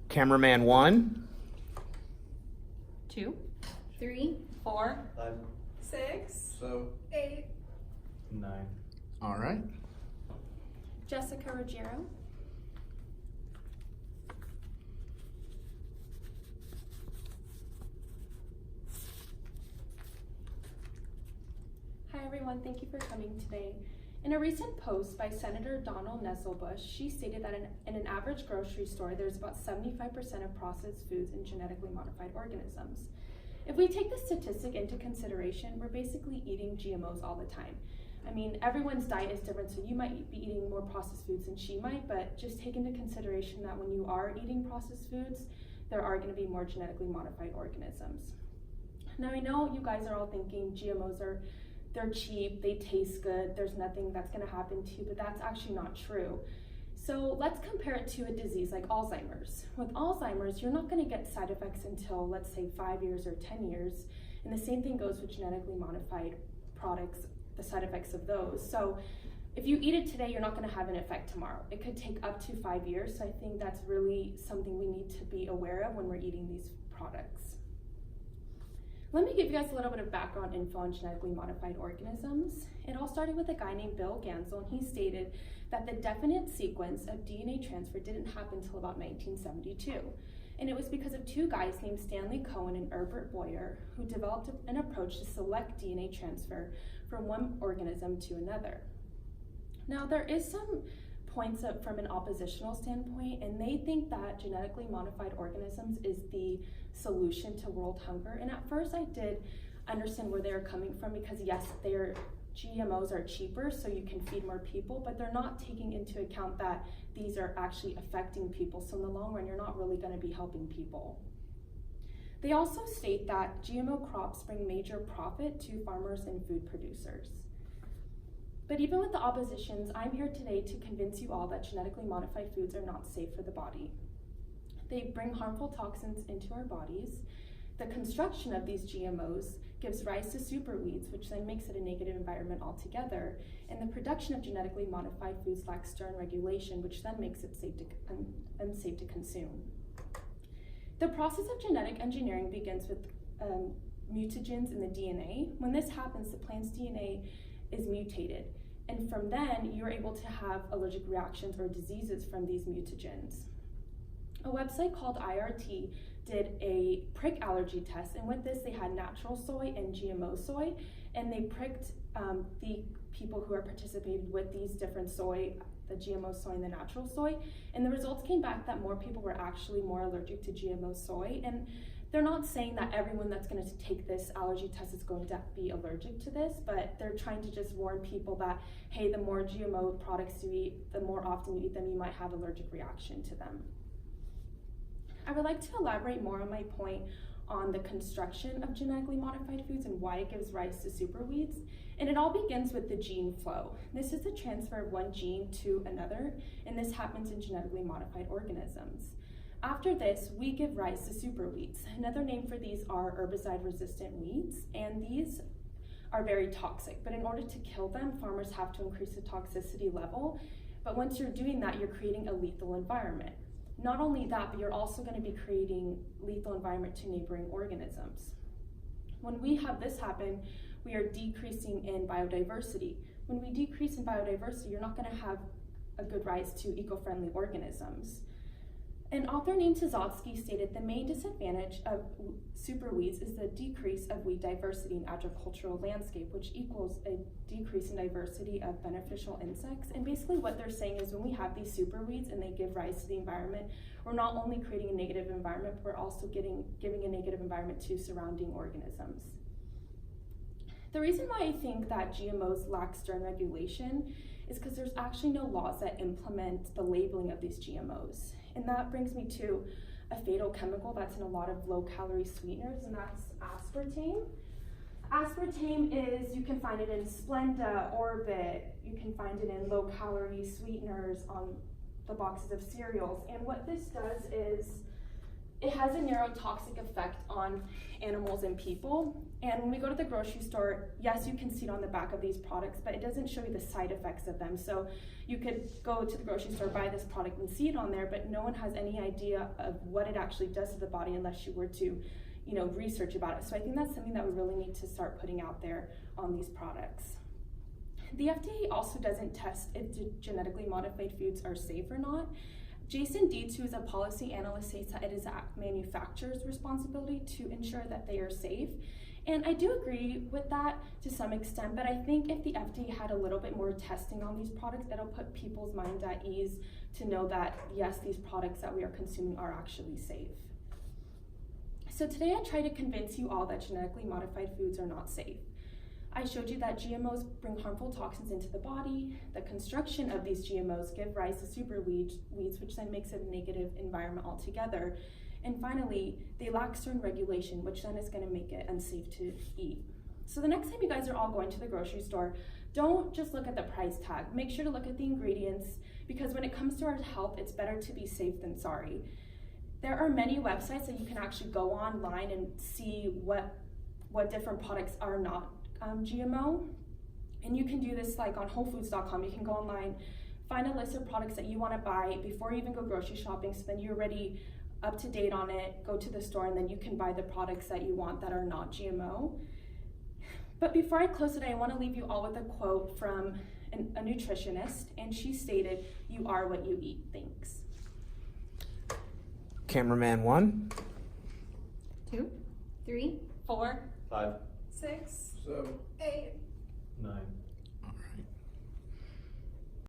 Cameraman 1. 2, 3, 4, 5, 6, so 8. 9. All right. Jessica Rogero. Hi everyone, thank you for coming today. In a recent post by Senator Donald Nesselbush, she stated that in an average grocery store, there's about 75% of processed foods and genetically modified organisms. If we take this statistic into consideration, we're basically eating GMOs all the time. I mean, everyone's diet is different, so you might be eating more processed foods than she might, but just take into consideration that when you are eating processed foods, there are going to be more genetically modified organisms. Now, I know you guys are all thinking GMOs they're cheap, they taste good, there's nothing that's going to happen to you, but that's actually not true. So let's compare it to a disease like Alzheimer's. With Alzheimer's, you're not going to get side effects until, let's say, 5 years or 10 years, and the same thing goes with genetically modified products, the side effects of those. So if you eat it today, you're not going to have an effect tomorrow. It could take up to 5 years, so I think that's really something we need to be aware of when we're eating these products. Let me give you guys a little bit of background info on genetically modified organisms. It all started with a guy named Bill Gansel, and he stated that the definite sequence of DNA transfer didn't happen until about 1972. And it was because of two guys named Stanley Cohen and Herbert Boyer who developed an approach to select DNA transfer from one organism to another. Now, there is some points up from an oppositional standpoint, and they think that genetically modified organisms is the solution to world hunger. And at first I did understand where they're coming from, because yes, GMOs are cheaper, so you can feed more people, but they're not taking into account that these are actually affecting people. So in the long run, you're not really going to be helping people. They also state that GMO crops bring major profit to farmers and food producers. But even with the oppositions, I'm here today to convince you all that genetically modified foods are not safe for the body. They bring harmful toxins into our bodies. The construction of these GMOs gives rise to superweeds, which then makes it a negative environment altogether. And the production of genetically modified foods lacks stern regulation, which then makes it unsafe to consume. The process of genetic engineering begins with mutagens in the DNA. When this happens, the plant's DNA is mutated. And from then, you're able to have allergic reactions or diseases from these mutagens. A website called IRT did a prick allergy test, and with this, they had natural soy and GMO soy, and they pricked the people who are participated with these different soy, the GMO soy and the natural soy, and the results came back that more people were actually more allergic to GMO soy. And they're not saying that everyone that's going to take this allergy test is going to be allergic to this, but they're trying to just warn people that, hey, the more GMO products you eat, the more often you eat them, you might have allergic reaction to them. I would like to elaborate more on my point on the construction of genetically modified foods and why it gives rise to superweeds. And it all begins with the gene flow. This is the transfer of one gene to another, and this happens in genetically modified organisms. After this, we give rise to superweeds. Another name for these are herbicide-resistant weeds, and these are very toxic. But in order to kill them, farmers have to increase the toxicity level. But once you're doing that, you're creating a lethal environment. Not only that, but you're also going to be creating lethal environment to neighboring organisms. When we have this happen, we are decreasing in biodiversity. When we decrease in biodiversity, you're not going to have a good rise to eco-friendly organisms. An author named Tizotsky stated the main disadvantage of superweeds is the decrease of weed diversity in agricultural landscape, which equals a decrease in diversity of beneficial insects. And basically what they're saying is when we have these superweeds and they give rise to the environment, we're not only creating a negative environment, but we're also giving a negative environment to surrounding organisms. The reason why I think that GMOs lack stern regulation is because there's actually no laws that implement the labeling of these GMOs. And that brings me to a fatal chemical that's in a lot of low-calorie sweeteners, and that's aspartame. Aspartame is, you can find it in Splenda, Orbit, you can find it in low-calorie sweeteners on the boxes of cereals. And what this does is it has a neurotoxic effect on animals and people. And when we go to the grocery store, yes, you can see it on the back of these products, but it doesn't show you the side effects of them. So you could go to the grocery store, buy this product and see it on there, but no one has any idea of what it actually does to the body unless you were to, research about it. So I think that's something that we really need to start putting out there on these products. The FDA also doesn't test if genetically modified foods are safe or not. Jason Dietz, who is a policy analyst, states that it is a manufacturer's responsibility to ensure that they are safe. And I do agree with that to some extent, but I think if the FDA had a little bit more testing on these products, it'll put people's minds at ease to know that, yes, these products that we are consuming are actually safe. So today I try to convince you all that genetically modified foods are not safe. I showed you that GMOs bring harmful toxins into the body. The construction of these GMOs give rise to super weeds, which then makes a negative environment altogether. And finally, they lack certain regulation, which then is going to make it unsafe to eat. So the next time you guys are all going to the grocery store, don't just look at the price tag. Make sure to look at the ingredients, because when it comes to our health, it's better to be safe than sorry. There are many websites that you can actually go online and see what different products are not GMO. And you can do this like on WholeFoods.com. You can go online, find a list of products that you want to buy before you even go grocery shopping, so then you're already up to date on it. Go to the store and then you can buy the products that you want that are not GMO. But before I close today, I want to leave you all with a quote from a nutritionist, and she stated, "You are what you eat." Thanks. Cameraman 1. 2, 3, 4, 5, 6, 7, 8, 9.